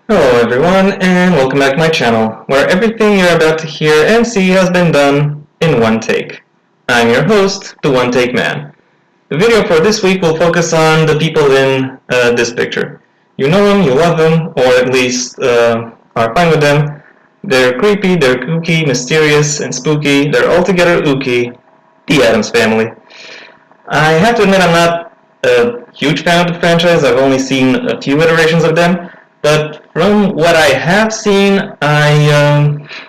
Hello everyone, and welcome back to my channel, where everything you're about to hear and see has been done in one take. I'm your host, the One Take Man. The video for this week will focus on the people in this picture. You know them, you love them, or at least are fine with them. They're creepy, they're kooky, mysterious, and spooky. They're altogether ooky. The Addams Family. I have to admit I'm not a huge fan of the franchise. I've only seen a few iterations of them, but from what I have seen, I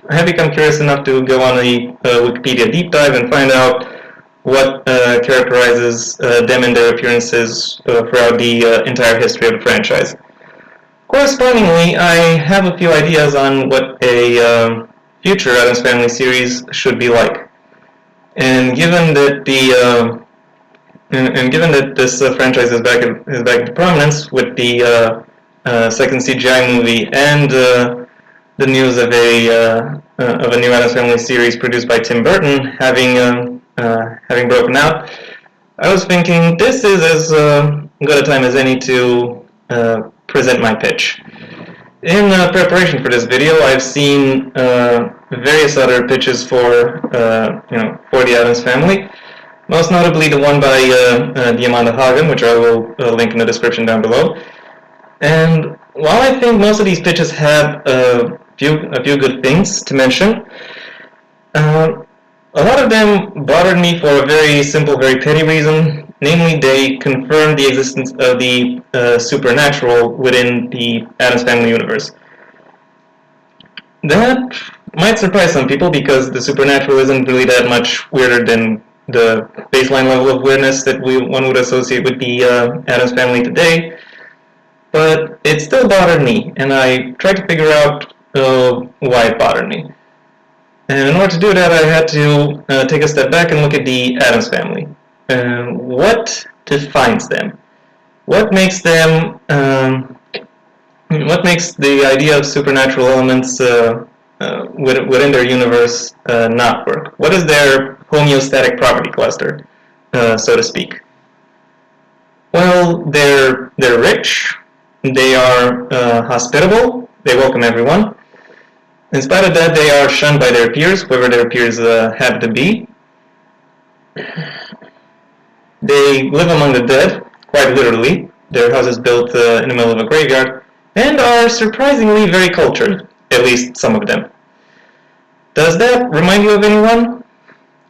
have become curious enough to go on a Wikipedia deep dive and find out what characterizes them and their appearances throughout the entire history of the franchise. Correspondingly, I have a few ideas on what a future Addams Family series should be like. And given that given that this franchise is back into prominence with the second CGI movie and the news of a new Addams Family series produced by Tim Burton having broken out, I was thinking this is as good a time as any to present my pitch. In preparation for this video, I've seen various other pitches for for the Addams Family. Most notably the one by Diamanda Hagen, which I will link in the description down below. And while I think most of these pitches have a few good things to mention, a lot of them bothered me for a very simple, very petty reason. Namely, they confirmed the existence of the supernatural within the Addams Family universe. That might surprise some people because the supernatural isn't really that much weirder than the baseline level of weirdness that one would associate with the Addams Family today, but it still bothered me, and I tried to figure out why it bothered me. And in order to do that, I had to take a step back and look at the Addams Family. What defines them? What makes them? What makes the idea of supernatural elements within their universe not work? What is their homeostatic property cluster, so to speak? Well, they're rich, they are hospitable, they welcome everyone. In spite of that, they are shunned by their peers, whoever their peers happen to be. They live among the dead, quite literally. Their house is built in the middle of a graveyard, and are surprisingly very cultured, at least some of them. Does that remind you of anyone?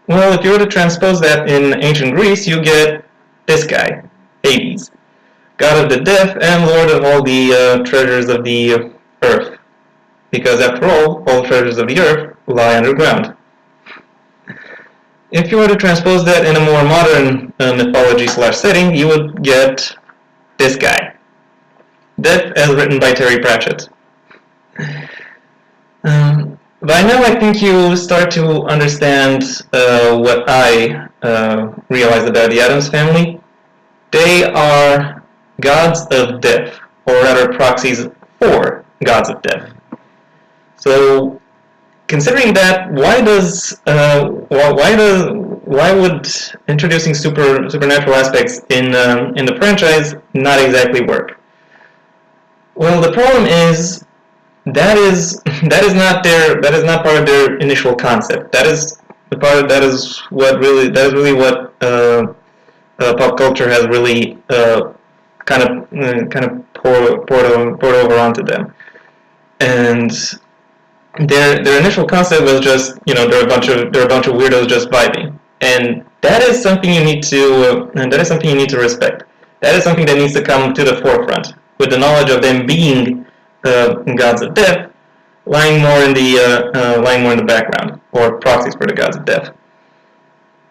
Well, if you were to transpose that in ancient Greece, you get this guy, Hades, god of the death and lord of all the treasures of the earth. Because after all treasures of the earth lie underground. If you were to transpose that in a more modern mythology/setting, you would get this guy, Death as written by Terry Pratchett. By now I think you start to understand what I realized about the Addams Family. They are gods of death, or rather proxies for gods of death. So, considering that, why would introducing supernatural aspects in the franchise not exactly work? Well, the problem is that is not part of their initial concept. That is really what pop culture has really kind of poured over onto them. And their initial concept was just, they're a bunch of weirdos just vibing, and that is something you need to respect. That is something that needs to come to the forefront, with the knowledge of them being gods of death lying more in the background, or proxies for the gods of death.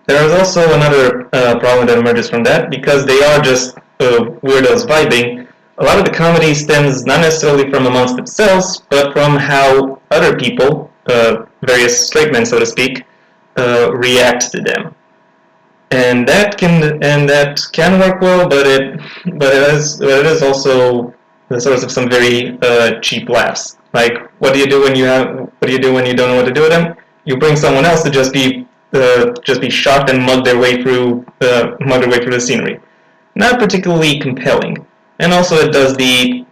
There is also another problem that emerges from that, because they are just weirdos vibing. A lot of the comedy stems not necessarily from amongst themselves, but from how other people, various straight men, so to speak, react to them. And that can work well, but it is also the source of some very cheap laughs. Like, what do you do when you don't know what to do with them? You bring someone else to just be shocked and mug their way through the scenery. Not particularly compelling. And also it does the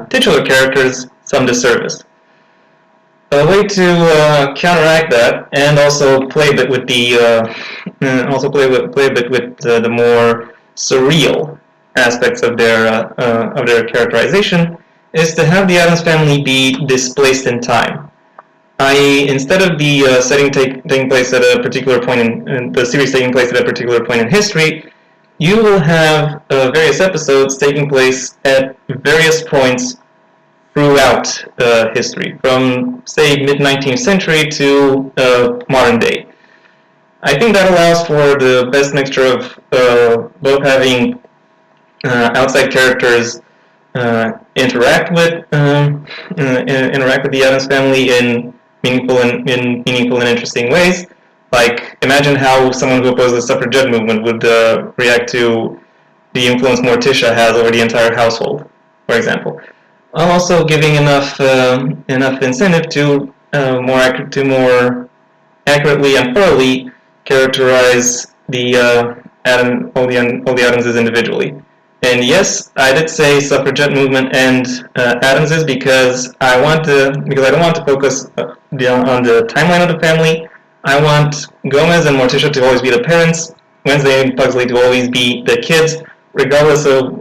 titular characters some disservice. A way to counteract that, and also play a bit with the more surreal aspects of their characterization, is to have the Addams family be displaced in time. I.e., instead of the setting taking place at a particular point in the series taking place at a particular point in history, you will have various episodes taking place at various points throughout history, from, say, mid-19th century to modern day. I think that allows for the best mixture of both having outside characters interact with the Addams family in meaningful and interesting ways. Like, imagine how someone who opposed the suffragette movement would react to the influence Morticia has over the entire household, for example. While also giving enough incentive to more accurately and thoroughly characterize the all the Addamses individually. And yes, I did say suffragette movement and Addamses because I don't want to focus on the timeline of the family. I want Gomez and Morticia to always be the parents, Wednesday and Pugsley to always be the kids, regardless of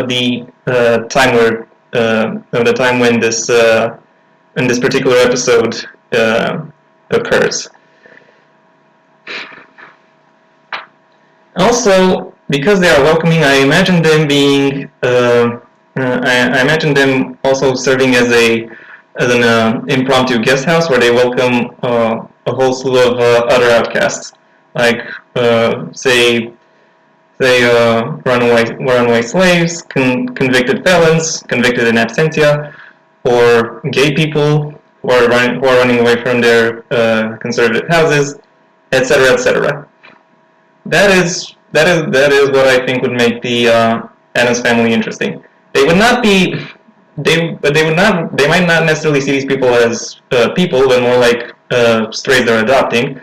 the time when this particular episode occurs. Also, because they are welcoming, I imagine them being I imagine them also serving as an impromptu guest house where they welcome a whole slew of other outcasts, like runaway slaves, convicted felons, convicted in absentia, or gay people who are running away from their conservative houses, etc., etc. That is what I think would make the Addams family interesting. They might not necessarily see these people as people, but more like strays they're adopting.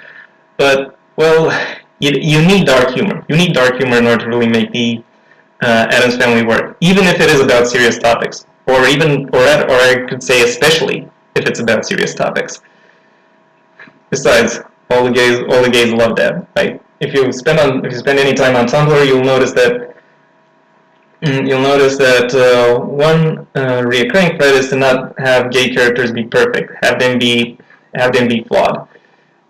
But, well, you need dark humor. You need dark humor in order to really make the Addams family work, even if it is about serious topics, or I could say especially if it's about serious topics. Besides, all the gays love that, right? If you spend any time on Tumblr, you'll notice that one reoccurring thread is to not have gay characters be perfect, have them be flawed,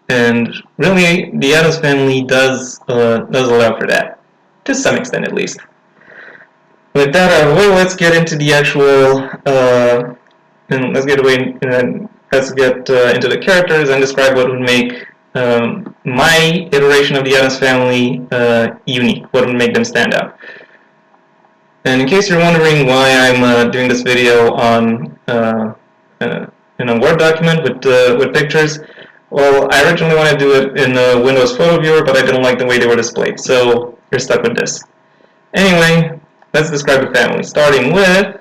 and really the Addams family does allow for that, to some extent at least. With that out of the way, let's get into the actual let's get into the characters and describe what would make my iteration of the Addams family unique, what would make them stand out. And in case you're wondering why I'm doing this video on in a Word document with pictures, well, I originally wanted to do it in a Windows Photo Viewer, but I didn't like the way they were displayed, so you're stuck with this. Anyway, let's describe the family, starting with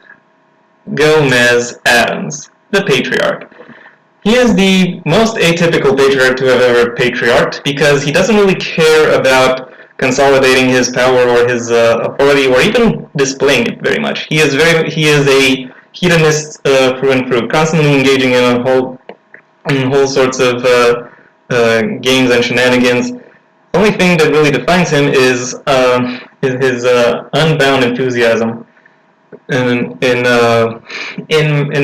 Gomez Addams, the patriarch. He is the most atypical patriarch to have ever patriarched because he doesn't really care about consolidating his power or his authority or even displaying it very much. He is a hedonist through and through, constantly engaging in whole sorts of games and shenanigans. The only thing that really defines him is his unbound enthusiasm in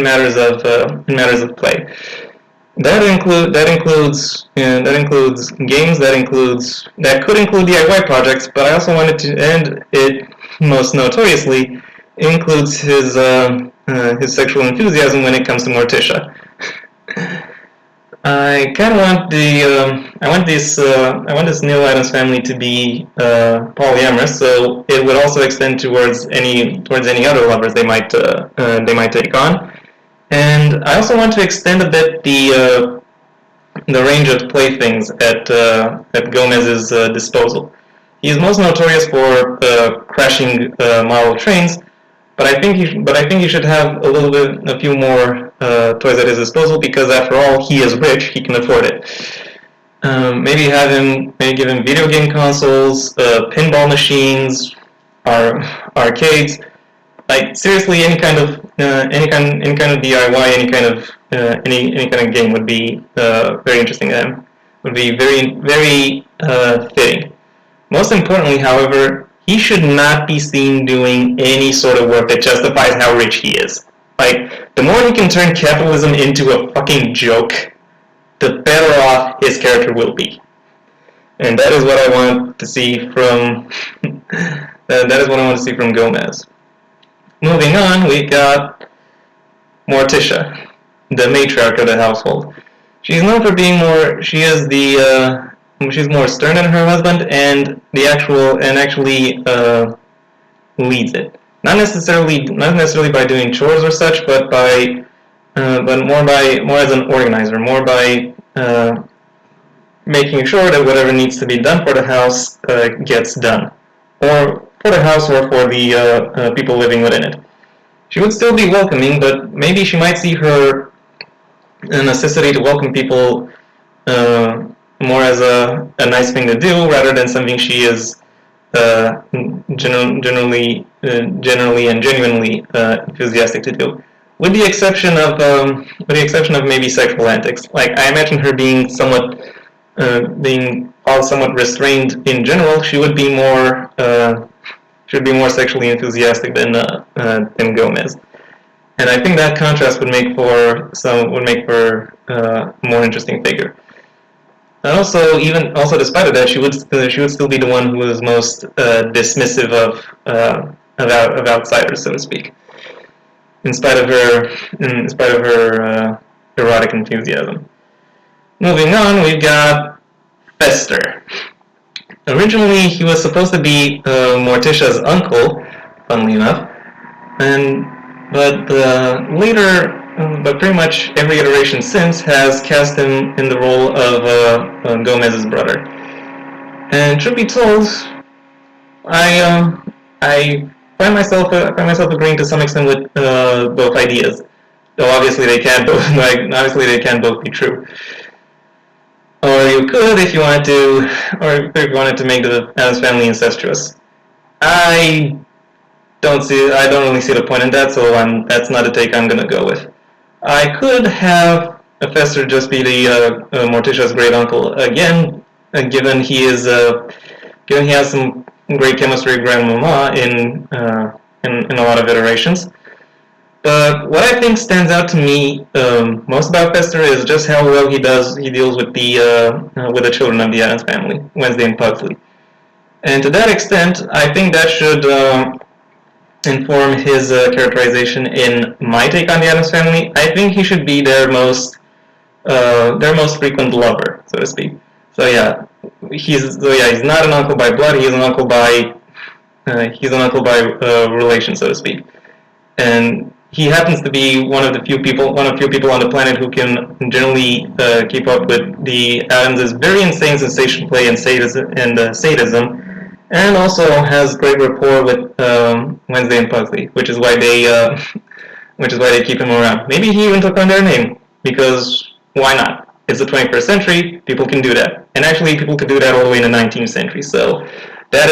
matters of play. That includes games. That could include DIY projects, but I also wanted to, and it most notoriously includes his sexual enthusiasm when it comes to Morticia. I kind of want I want this Neil Addams family to be polyamorous, so it would also extend towards any other lovers they might take on. And I also want to extend a bit the range of playthings at Gomez's disposal. He is most notorious for crashing model trains, but I think he should have a few more toys at his disposal because after all, he is rich. He can afford it. Maybe give him video game consoles, pinball machines, arcades. Like seriously, any kind of DIY, any kind of game would be very interesting to him. Would be very fitting. Most importantly, however, he should not be seen doing any sort of work that justifies how rich he is. Like, the more he can turn capitalism into a fucking joke, the better off his character will be. And that is what I want to see from that is what I want to see from Gomez. Moving on, we got Morticia, the matriarch of the household. She's known for being more. She is the. She's more stern than her husband, and actually leads it. Not necessarily by doing chores or such, but more as an organizer, more by making sure that whatever needs to be done for the house gets done, or for the house or for the people living within it. She would still be welcoming, but maybe she might see her necessity to welcome people more as a nice thing to do rather than something she is generally and genuinely enthusiastic to do. With the exception of maybe sexual antics, like I imagine her being somewhat restrained in general. She would be more sexually enthusiastic than Gomez, and I think that contrast would make for a more interesting figure. And also despite of that, she would still be the one who is most dismissive of outsiders, so to speak, in spite of her erotic enthusiasm. Moving on, we've got Fester. Originally, he was supposed to be Morticia's uncle, funnily enough, but pretty much every iteration since has cast him in the role of Gomez's brother. And truth be told, I find myself agreeing to some extent with both ideas, though obviously they can't both be true. Or you could, if you wanted to make the Addams family incestuous. I don't really see the point in that, so that's not a take I'm gonna go with. I could have Fester just be the Morticia's great uncle again, given he has some great chemistry with Grandmama in a lot of iterations. But what I think stands out to me most about Fester is just how well he deals with the children of the Addams family, Wednesday and Pugsley. And to that extent, I think that should inform his characterization in my take on the Addams family. I think he should be their most frequent lover, so to speak. So yeah, he's not an uncle by blood. He's an uncle by relation, so to speak. And he happens to be one of few people on the planet who can generally keep up with the Addams' very insane sensation play and sadism, and also has great rapport with Wednesday and Pugsley, which is why they keep him around. Maybe he even took on their name, because why not? It's the 21st century, people can do that. And actually people could do that all the way in the 19th century, so that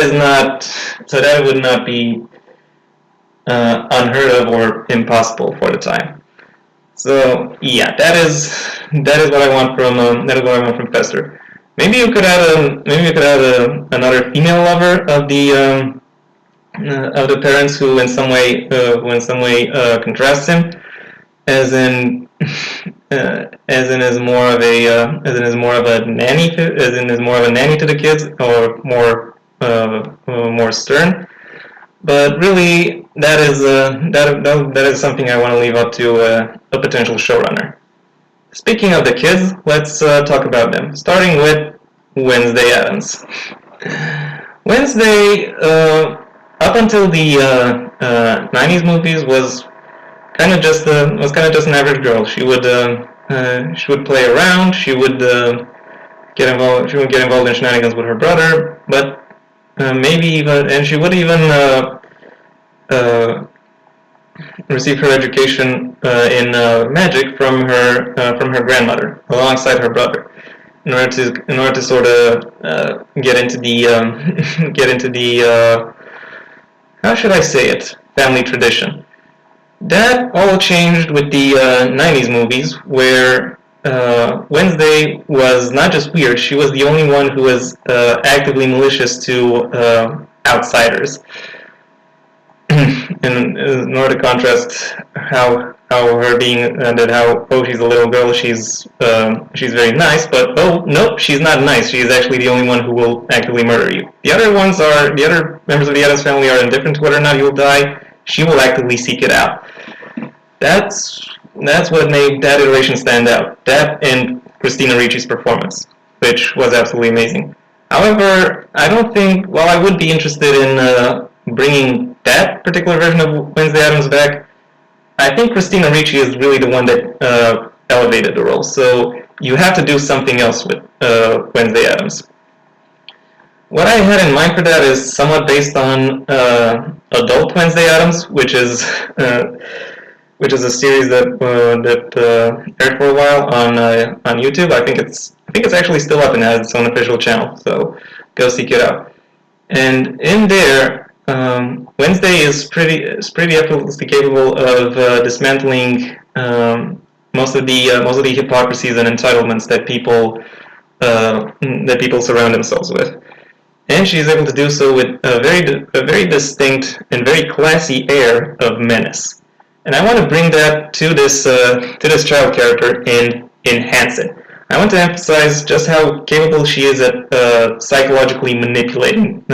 would not be unheard of or impossible for the time. So yeah, that is what I want from Fester. Maybe you could add another female lover of the parents who in some way contrasts him, as is more of a nanny to the kids, or more stern. But really, that is something I want to leave up to a potential showrunner. Speaking of the kids, let's talk about them. Starting with Wednesday Addams. Wednesday, up until the 90s movies, was kind of just an average girl. She would play around. She would get involved in shenanigans with her brother, but she would even receive her education in magic from her grandmother, alongside her brother, in order to sort of get into the how should I say it? family tradition. That all changed with the 90s movies, where Wednesday was not just weird, she was the only one who was actively malicious to outsiders. In order to contrast how her being that how she's a little girl, she's very nice, but nope, she's not nice. She is actually the only one who will actively murder you. The other members of the Addams family are indifferent to whether or not you will die. She will actively seek it out. That's what made that iteration stand out. That and Christina Ricci's performance, which was absolutely amazing. However, I don't think. While I would be interested in bringing that particular version of Wednesday Addams back, I think Christina Ricci is really the one that elevated the role. So you have to do something else with Wednesday Addams. What I had in mind for that is somewhat based on Adult Wednesday Addams, which is a series that aired for a while on YouTube. I think it's actually still up and has its own official channel. So go seek it out. And in there, Wednesday is pretty effortlessly capable of dismantling most of the hypocrisies and entitlements that people surround themselves with. And she's able to do so with a very distinct and very classy air of menace. And I want to bring that to this child character and enhance it. I want to emphasize just how capable she is at psychologically manipulating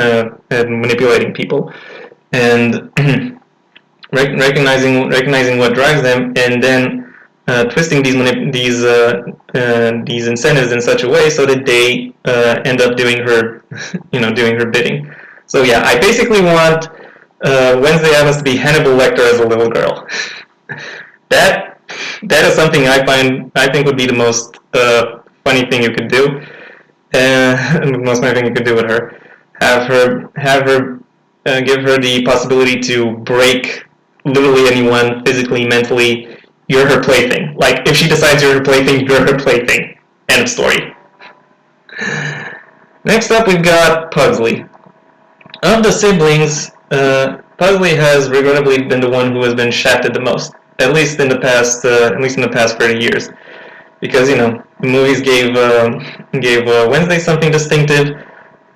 people, and recognizing what drives them, and then twisting these incentives in such a way so that they end up doing her bidding. So yeah, I basically want Wednesday Addams to be Hannibal Lecter as a little girl. That is something I think would be the most funny thing you could do. The most funny thing you could do with her. Have her give her the possibility to break literally anyone physically, mentally. You're her plaything. Like, if she decides you're her plaything, you're her plaything. End of story. Next up, we've got Pugsley. Of the siblings, Pugsley has regrettably been the one who has been shafted the most, at least in the past 30 years, because the movies gave Wednesday something distinctive,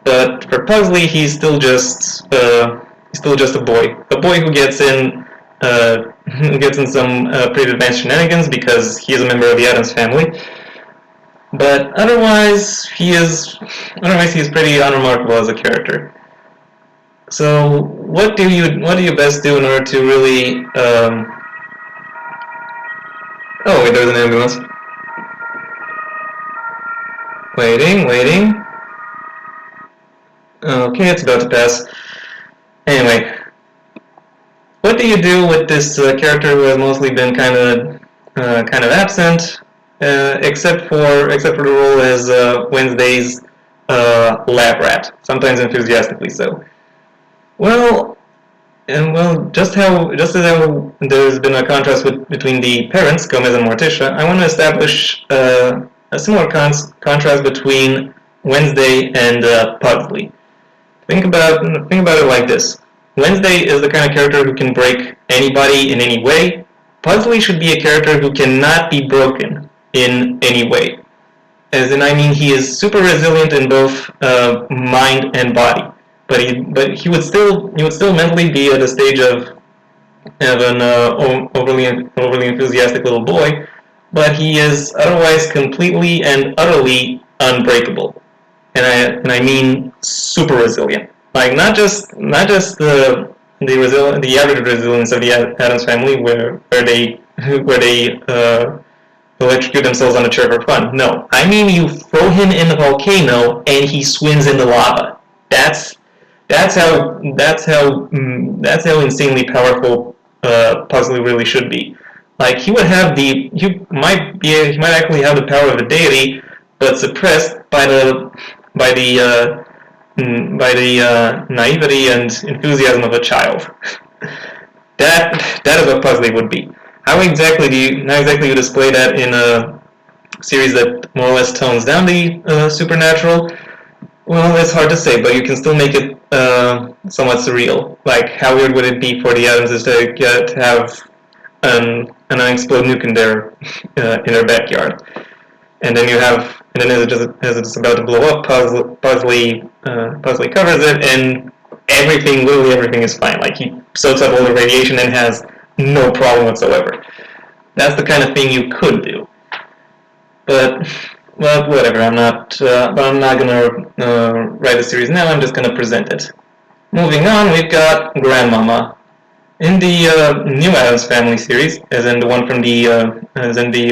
but for Pugsley, he's still just a boy who gets in some pretty advanced shenanigans because he is a member of the Addams family. But otherwise, he is pretty unremarkable as a character. So, what do you best do in order to really? Oh wait, there's an ambulance. Waiting. Okay, it's about to pass. Anyway, what do you do with this character who has mostly been kind of absent, except for the role as Wednesday's lab rat, sometimes enthusiastically so? Just as how there's been a contrast between the parents, Gomez and Morticia, I want to establish a similar contrast between Wednesday and Pugsley. Think about it like this. Wednesday is the kind of character who can break anybody in any way. Pugsley should be a character who cannot be broken in any way. As in, I mean, he is super resilient in both mind and body. But he would still mentally be at the stage of an overly enthusiastic little boy, but he is otherwise completely and utterly unbreakable, and I mean super resilient. Like not just the average resilience of the Addams family, where they electrocute themselves on a chair for fun. No, I mean you throw him in the volcano and he swims in the lava. That's how insanely powerful Pugsley really should be. Like he might actually have the power of a deity, but suppressed by the naivety and enthusiasm of a child. That is what Pugsley would be. How exactly you display that in a series that more or less tones down the supernatural? Well, it's hard to say, but you can still make it somewhat surreal. Like, how weird would it be for the Addamses to have an unexploded nuke in their backyard, and then as it's about to blow up, Puzzly covers it, and literally everything is fine. Like, he soaks up all the radiation and has no problem whatsoever. That's the kind of thing you could do. But well, whatever. I'm not gonna write the series now. I'm just gonna present it. Moving on, we've got Grandmama. In the new Addams Family series, as in the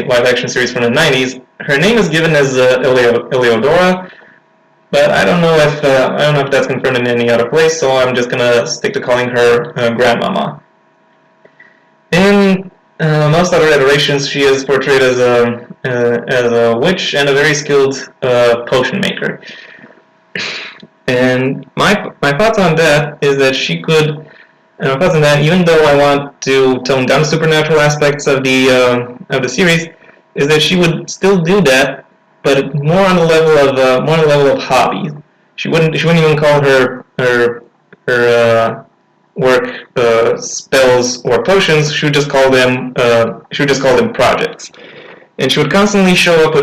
live-action series from the '90s, her name is given as Eleodora, but I don't know if that's confirmed in any other place. So I'm just gonna stick to calling her Grandmama. In most other iterations, she is portrayed as a witch and a very skilled potion maker. And my thoughts on that is that she could. My thoughts on that, even though I want to tone down the supernatural aspects of the series, is that she would still do that, but more on the level of hobby. She wouldn't even call her work spells or potions. She would just call them projects, and she would constantly show up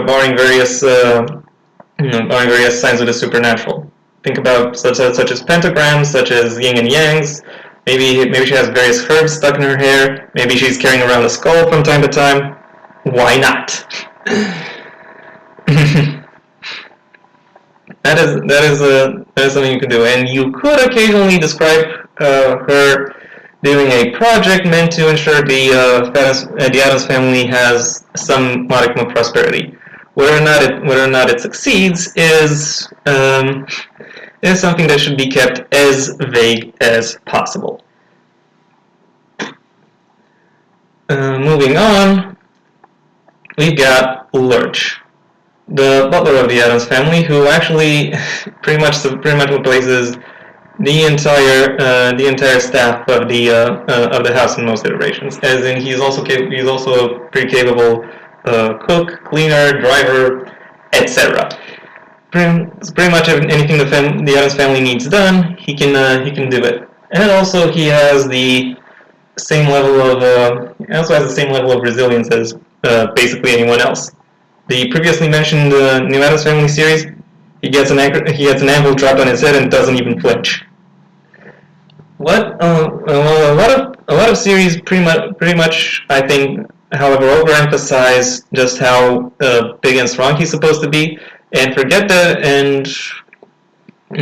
barring various signs of the supernatural. Think about such as pentagrams, such as yin and yangs. Maybe she has various herbs stuck in her hair. Maybe she's carrying around a skull from time to time. Why not? That is something you can do, and you could occasionally describe her doing a project meant to ensure the Addams family has some modicum of prosperity. Whether or not it succeeds is something that should be kept as vague as possible. Moving on, we've got Lurch, the butler of the Addams family, who actually pretty much replaces the entire staff of the house in most iterations. As in, he's also a pretty capable cook, cleaner, driver, etc. Pretty much anything the Addams family needs done, he can do it. And also, he has the same level of resilience as basically anyone else. The previously mentioned New Addams Family series, he gets an anvil dropped on his head and doesn't even flinch. A lot of series pretty much I think, however, overemphasize just how big and strong he's supposed to be, and forget that. And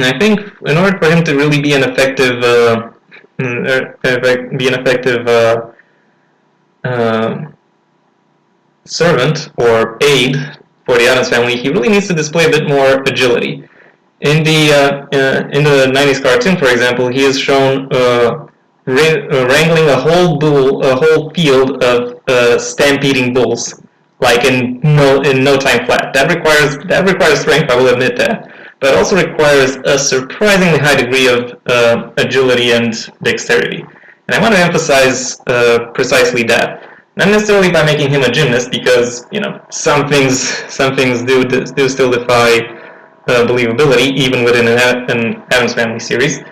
I think in order for him to really be an effective servant or aide for the Addams family, he really needs to display a bit more agility. In the '90s cartoon, for example, he is shown wrangling a whole field of stampeding bulls, like in no time flat. That requires strength, I will admit that, but it also requires a surprisingly high degree of agility and dexterity. And I want to emphasize precisely that. Not necessarily by making him a gymnast, because some things do still defy believability, even within an Addams Family series.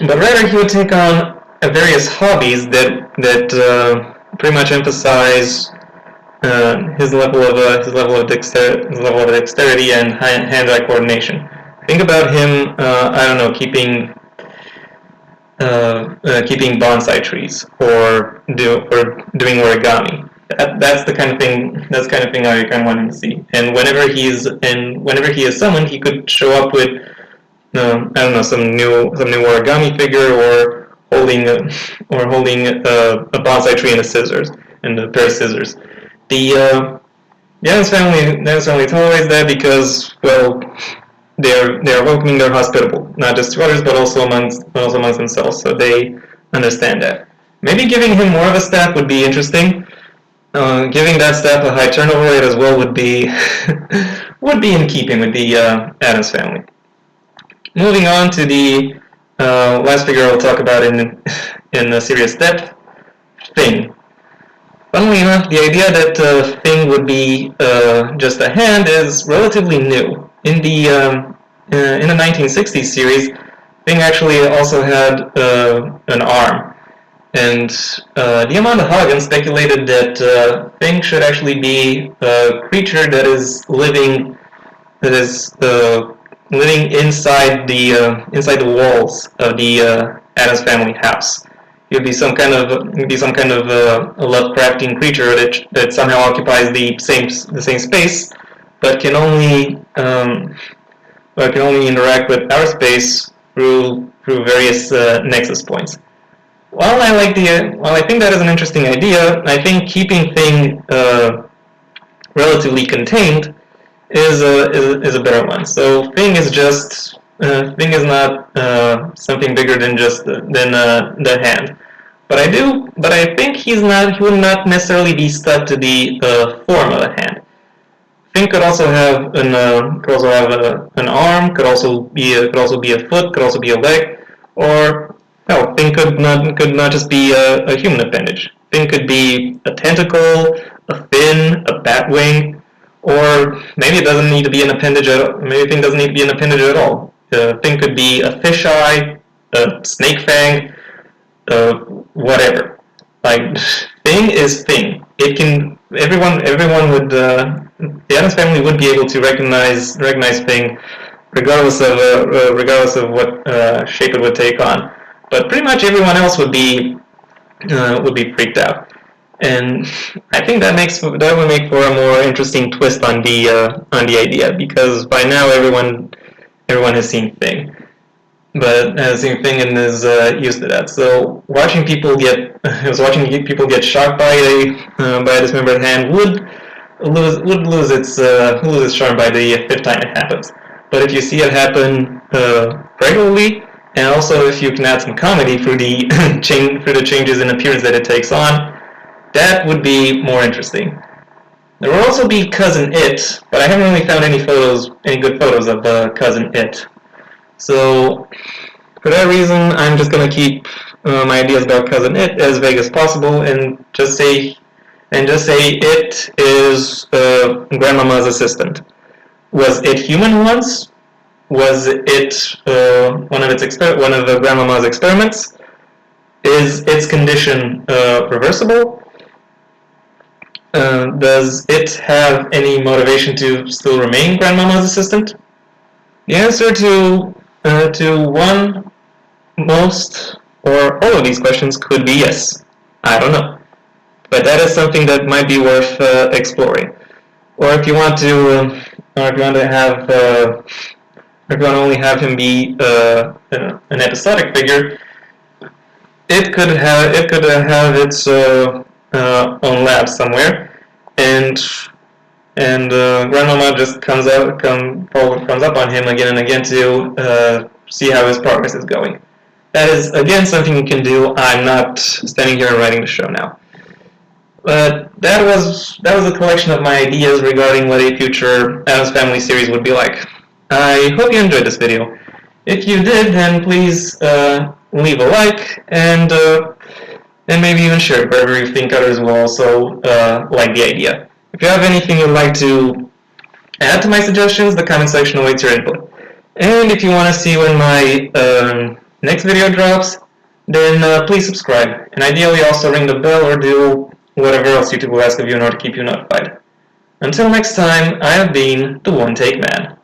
But rather, he would take on various hobbies that pretty much emphasize his level of dexterity and hand-eye coordination. Think about him, keeping bonsai trees or doing origami. That's the kind of thing I kind of want him to see. And whenever he is summoned, he could show up with some new origami figure, or holding a bonsai tree and a pair of scissors. The Addams family tolerates that because, well, they are welcoming, they're hospitable, not just to others, but also amongst themselves. So they understand that. Maybe giving him more of a staff would be interesting. Giving that staff a high turnover rate as well would be in keeping with the Addams family. Moving on to the last figure I'll talk about in serious depth, Thing. Funnily enough, the idea that Thing would be just a hand is relatively new. In the 1960s series, Thing actually also had an arm, and Diamanda Hagen speculated that Thing should actually be a creature that is living inside the walls of the Addams family house. He would be some kind of a Lovecraftian creature that somehow occupies the same space, but can only interact with our space through various nexus points. While I think that is an interesting idea, I think keeping Thing relatively contained is a better one. So Thing is not something bigger than just the hand. But I think he would not necessarily be stuck to the form of a hand. Thing could also have an arm, could also be a foot, could also be a leg, or hell, Thing could not just be a human appendage. Thing could be a tentacle, a fin, a bat wing, or maybe it doesn't need to be an appendage maybe Thing doesn't need to be an appendage at all. Thing could be a fisheye, a snake fang, whatever. Like Thing is Thing. It can everyone would the Addams family would be able to recognize Thing regardless of what shape it would take on. But pretty much everyone else would be freaked out. And I think that would make for a more interesting twist on the idea, because by now everyone has seen Thing, but has seen Thing and is used to that. So watching people get shocked by a dismembered hand would lose its charm by the fifth time it happens. But if you see it happen regularly, and also if you can add some comedy for the changes in appearance that it takes on, that would be more interesting. There will also be Cousin It, but I haven't really found any good photos of Cousin It. So for that reason, I'm just gonna keep my ideas about Cousin It as vague as possible, and just say it is Grandmama's assistant. Was it human once? Was it one of Grandmama's experiments? Is its condition reversible? Does it have any motivation to still remain Grandmama's assistant? The answer to one, most, or all of these questions could be yes. I don't know. But that is something that might be worth exploring. Or if you want to only have him be an episodic figure, it could have its own lab somewhere, and Grandmama just comes up on him again and again to see how his progress is going. That is again something you can do. I'm not standing here writing the show now. But that was a collection of my ideas regarding what a future Addams Family series would be like. I hope you enjoyed this video. If you did, then please leave a like and maybe even share it wherever you think others will also like the idea. If you have anything you'd like to add to my suggestions, the comment section awaits your input. And if you want to see when my next video drops, then please subscribe. And ideally also ring the bell or do whatever else YouTube will ask of you in order to keep you notified. Until next time, I have been the One Take Man.